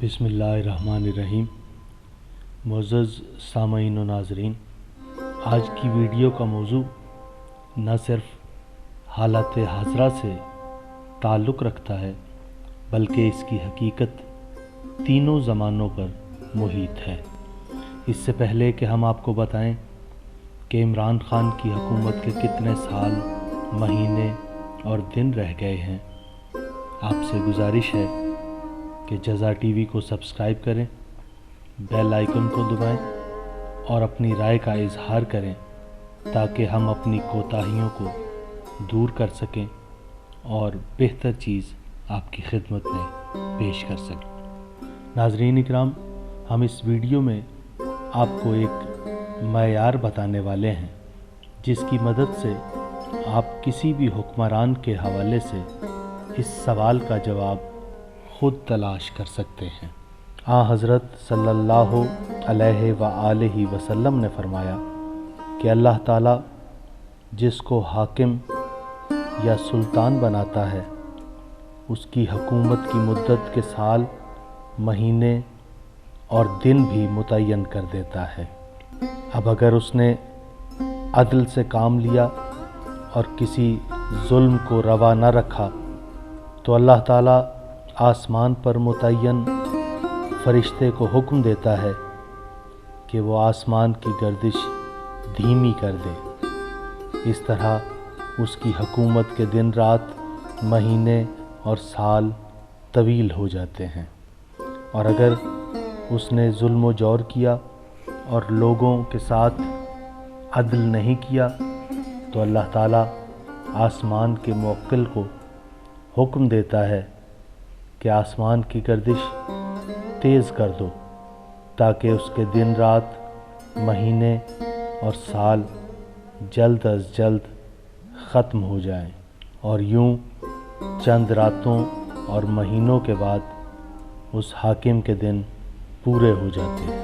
बिस्मिल्लाहिर्रहमानिर्रहीम। मुअज़्ज़ज़ सामईन व नाज़रीन, आज की वीडियो का मौजू न सिर्फ हालत हाज़रा से ताल्लुक़ रखता है बल्कि इसकी हकीकत तीनों ज़मानों पर मुहित है। इससे पहले कि हम आपको बताएं कि इमरान ख़ान की हुकूमत के कितने साल, महीने और दिन रह गए हैं, आपसे गुजारिश है कि जज़ा टीवी को सब्सक्राइब करें, बेल आइकन को दबाएं और अपनी राय का इजहार करें ताकि हम अपनी कोताहियों को दूर कर सकें और बेहतर चीज़ आपकी खिदमत में पेश कर सकें। नाज़रीन इकराम, हम इस वीडियो में आपको एक मयार बताने वाले हैं जिसकी मदद से आप किसी भी हुक्मरान के हवाले से इस सवाल का जवाब खुद तलाश कर सकते हैं। हज़रत सल्लल्लाहु अलैहि व आलिहि वसल्लम ने फरमाया कि अल्लाह ताला जिसको हाकिम या सुल्तान बनाता है उसकी हुकूमत की मुद्दत के साल, महीने और दिन भी मुतय्यन कर देता है। अब अगर उसने अदल से काम लिया और किसी जुल्म को रवा न रखा तो अल्लाह ताला आसमान पर मुतय्यन फरिश्ते को हुक्म देता है कि वो आसमान की गर्दिश धीमी कर दे। इस तरह उसकी हुकूमत के दिन रात, महीने और साल तवील हो जाते हैं। और अगर उसने जुल्म व जौर किया और लोगों के साथ अदल नहीं किया तो अल्लाह ताला आसमान के मुवक्किल को हुक्म देता है कि आसमान की गर्दिश तेज़ कर दो ताकि उसके दिन रात, महीने और साल जल्द अज जल्द ख़त्म हो जाएं और यूं चंद रातों और महीनों के बाद उस हाकिम के दिन पूरे हो जाते हैं।